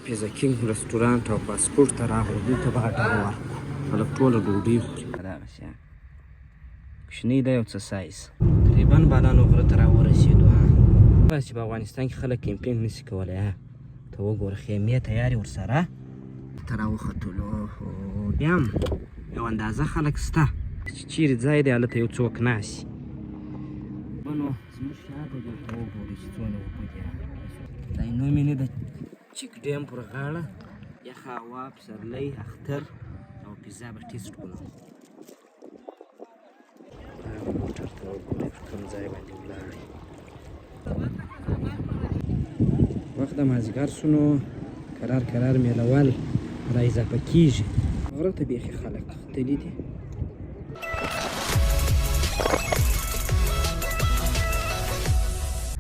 پیزا کینګ رستورانت او پاسپورټ ته راغلو. دلته به اډر ورکړو. خلک ټوله ډوډۍ خوري. دغه شیان کوچنی دی یو څه سایز. تقریبا بالانو غره ته راورسېدو. چې په افغانستان کې خلک کیمپینګ نشي کولی. ته وګوره خیمې تیارې ورسره ته راوختلو. بیا هم یو اندازه خلک شته چې چیرې ځای دی هلته یو څوک ناست نو زموږ شاته دلته وګورئ چې څونه اوبه دي. دا نوم یې نه د چیک ډیم پر غاړه یخه هوا، پسرلی، اختر او پیزا به ټیسټ کړو. موټر ته وګورئ په کوم ځای باندې ولاړی. وخت د مازدیګر شو نو کرار میلوال را اضافه کېږي. غره ته بیخي خلک ختلي دي.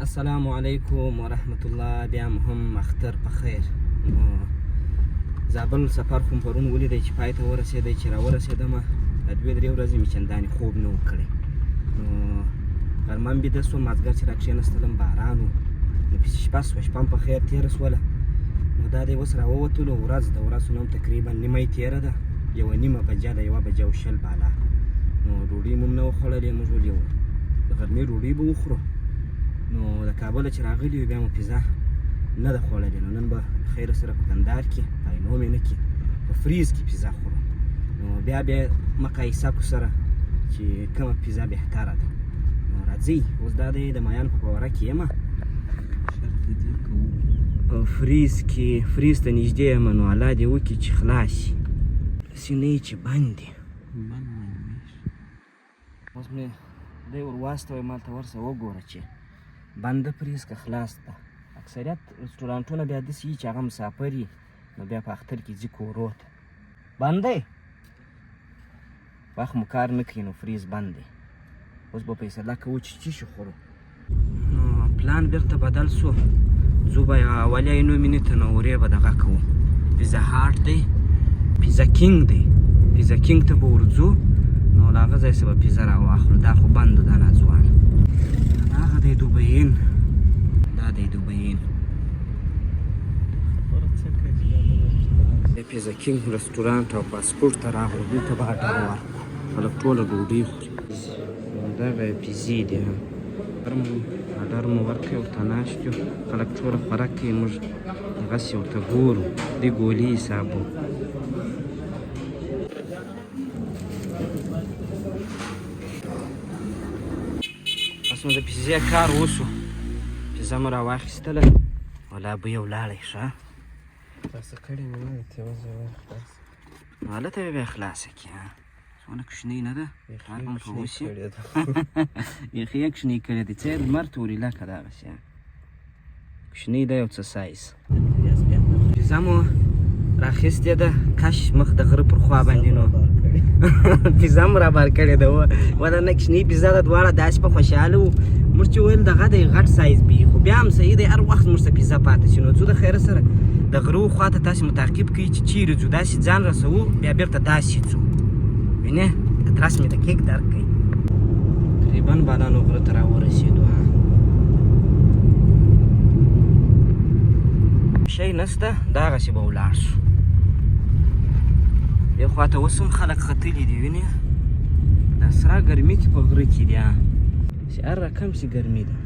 السلام علیکم ورحمت الله. بیا هم اختر په خیر. زابل سفر خو پرون ولیدی چې پای ته ورسېدی. چې راورسېدمه د 2-3 ورځې مې چندانې خوب نه و کړی. نو غرمه م بیده سوم، مازدیګر چې راکښېنستلم باران و. نو شپه سوه، شپه م په خیر تېره سوله. نو دا دی اوس راووتلو. ورځ د ورځو نه هم تقریبا نیمه یې تېره ده. 1:30 بجه ده، 1:10 بالا. نو ډوډۍ مو هم نه وه خوړلې. موږ ول یو د غرمې ډوډۍ به وخورو. نو د کابله چې راغلي یو بیا مو پیزا نه ده خوړلې. نو نن به خیر سره په کندهار کې په عینومېنه کې په فریز کې پیزا خورو. نو بیا مقایسه کو سره چې کومه پیزا بهتره ده. نو راځئ اوس دا دی د مایانو په پوره کې یم. په فریز ته نږدې یم. نو الله دې وکړي چې خلاص شي. داسې نه یي چې بند دي. اوس مې دی ور واستوی مالته ورسه وګوره چې بنده فریز که خلاص ده. اکثریت رستورانټونه بیا داسې وي چې هغه مسافر وي، نو بیا په اختر کې ځي کورو ته. بند دی وخت مو کار نه کوي نو فریز بند دی. اوس به فیصله کوو چې څه شي خورو. نو پلان بیرته بدل سو. ځو به اولې عینومېنې ته، نو ورې به دغه کوو. پیزا هاټ دی، پیزا کینګ دی. پیزا کینګ ته به ورځو. نو له هغه ځای څخه به پیزا راواخلو. دا خو بند و دا ناځوان. هغه دی دوبیین. دا دی دوبیین. د پیزا کینګ رستورانت او پاسپورټ ته راغلو. دلته به اډر ورکړو. خلک ټوله ډوډۍ خوري. دغه پیزې دي. اډر مو ورکړی، ورته ناست یو. خلک ټوله خوراک کوي، موږ دغسې ورته ګورو. دې ګولي حساب و. بس نو د پیزې کار وسو. پیزا مو راواخیستله او لا بویه ولاړی. ښه خلاصه کړې مې نه ده، تېوزه یې خلاصه. نو هلته به بیا خلاصه کړي. څونه کوچنۍ نه ده. بیخي یې کوچنۍ کړې ده. څه یې لمر تورې لکه دغسې کوچنۍ ده یو څه سایز. پیزا مو راخیستې ده. کش مخ د غره پر خوا باندې نو پیزا مو رابار کړې ده. ولنه کوچنۍ پیزا ده. دواړه داسې په خوشحاله وو. موږ چې ویل دغه دی غټ سایز بي، خو بیا هم صحیح دی. هر وخت موږ ته پیزا پاتې شي. نو ځو د خیره سره د غرو خواته تاسې متعقب کوئ چې چیرې ځو. داسې ځان رسوو بیا بیرته داسې ځو. وینې ادرس مې د کیک درک کوي. تقریبا بالانو غره ته راورسېدو. شی نسته، دغسې به ولاړ شو. دې خواته اوس هم خلک ختلي دي. وینې دا سره ګرمي کې په غره کې دي. چې هر رقم چې ګرمي ده.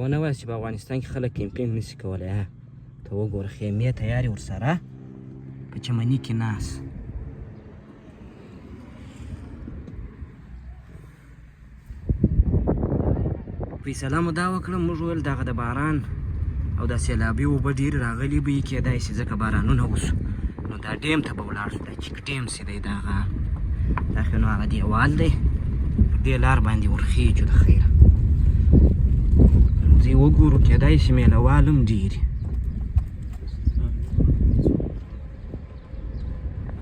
ونه وایه چې په افغانستان کې خلک کیمپینګ نشي کولی. ته وګوره خیمې تیارې ورسره په چمني کې ناست. فیصله مو دا وکړه. موږ ویل دغه د باران او د سیلابي اوبه ډېرې راغلي به یي، کیدای شي ځکه بارانونه وسو. نو دا ډیم ته به ولاړ شو. دا چیک ډیم چې دی دغه دا خو نو هغه دیوال دی. په دې لار باندې ورخیږو د خیره. ځې وګورو، کیدای شي میلهوال هم ډېر وي.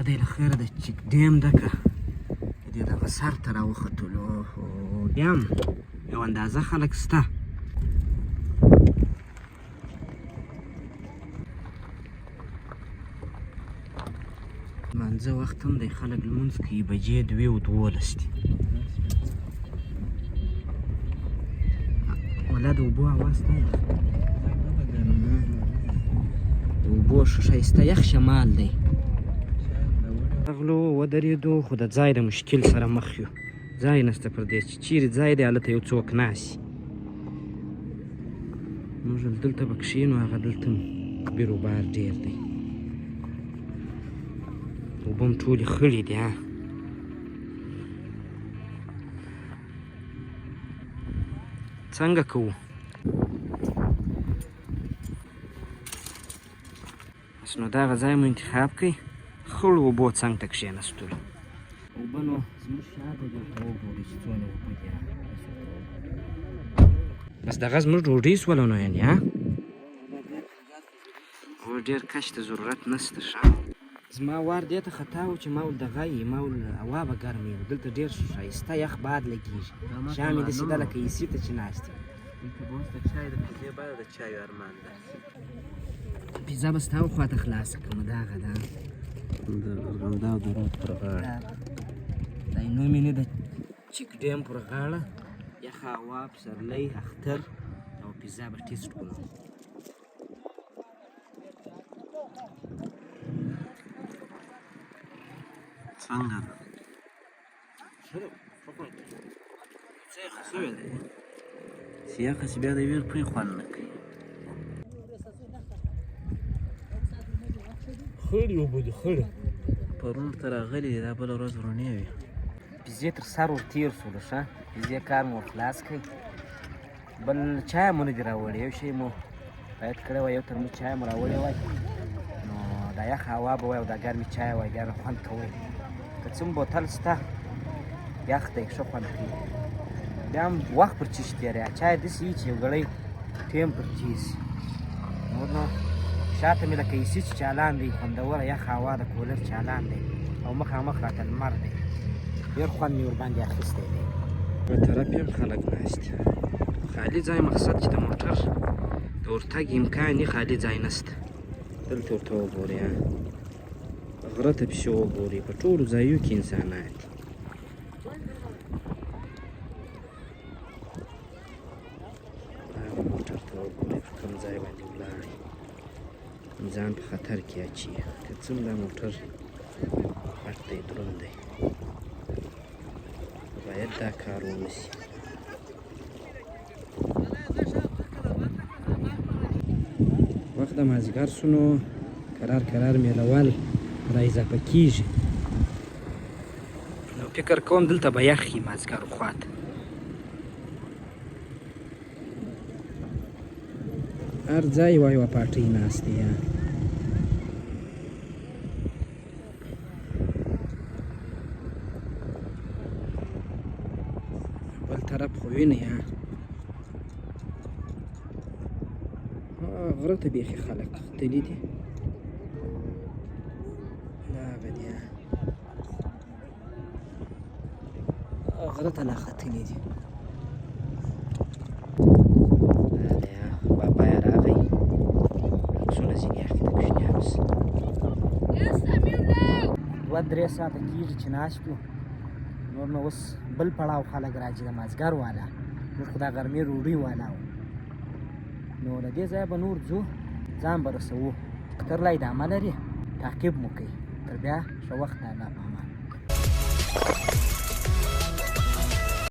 دی له خیره د چیک ډیم ده که د دې دغه سر ته راوختلو. بیا هم یو اندازه خلک شته. لمانځه وخت هم دی. خلک لمونځ کوي. بجې 2:12 دي. ولا د اوبو اواز ته د اوبو ښایسته یخ شمال دی راغلو ودرېدو خو د ځای د مشکل سره مخ یو ځای نشته پر دې چې چیرې ځای دی هلته یو څوک ناست موږ دلته به کښېنو هغه دلته هم بیروبار ډېر دی اوبه هم ټولې خړې دي ها څنګه کوو بس نو دغه ځای مو انتخاب کړئ خړو اوبو څنګ ته کښېنستلو اوبه نو زموږ شاته دلته وګورئ چې څونه اوبه دي بس دغه زموږ ډوډۍ سوله نو یعنې ها او ډېر کش ته ضرورت نشته ښه زما وار دې ته خطا و چې ما ول دغه یې ما ول هوا به ګرمې وي دلته ډېر ښایسته یخ باد لګېږي شا مې داسې ده لکه ایسي ته چې ناست یم پیزا به ستا خواته خلاصه کړمه دغه ده ارغنداو د رود پر غاړه دا نوم یې نه د چیک ډیم پر غاړه یخه هوا پسرلی اختر او پیزا به ټیسټ کړو څنګه ده چې یخه چې بیا د ویر پرې خوند نه کوي خړې اوبه دي خړې پرون ورته راغلي دي دا بله ورځ ورنې وي پیزې تر سر ور تېر شولو ښه پیزې کار مو خلاص کړئ بل چای مو نه دي راوړی یو شی مو باید کړی وای یو ترموز چای مو راوړی وای نو دا یخه هوا به وای او دا ګرمې چای وای بیا به خوند کوی که څه هم بوتل شته یخ دی ښه خوند کوي بیا هم وخت پر چی شي تېروي چای داسې وي چې یو ګړی ټیم پر تېر شي نور نو شاته مې لکه ایسي چې چالان دی خوندوره یخه هوا د کولر چالان دی او مخامخ راته لمر دی ډېر خوند مې ورباندې اخیستی دی په طرف یې هم خلک ناست خالي ځای مقصد چې د موټر د ورتګ امکان یې خالي ځای نشته دلته ورته وګورئ غره ته پسې وګورئ په ټولو ځایو کې انسانات دي هغه موټر ته وګورئ په کوم ځای باندې ولاړ ځان په خطر کې اچي که څه هم دا موټر غټ دی دروند دی باید دا کار ونشي وخت د مازدیګر شو نو کرار میلهوال را اضافه کېږي نو فکر کوم دلته به یخ وي مازدیګر خواته هر ځای یوه یوه پاټۍ ناستې یا بل طرف خو وینئ غره ته بیخي خلک ختلي دي دا هغه دي غره ته لا ختلي دي دا دی بابا یې راغی عکسونه ځینې اخلي د کوچنیانو سره 2-3 ساعته کېږي چې ناست یو نور نو اوس بل پړاو خلک راځي د مازدیګر والا موږ خو دا غرمې ډوډۍ والا وو نو له دې ځایه به نور ځو ځان به رسوو اختر لا ادامه لري تعقیب مو کوي تر بیا ښه وخت الله په امان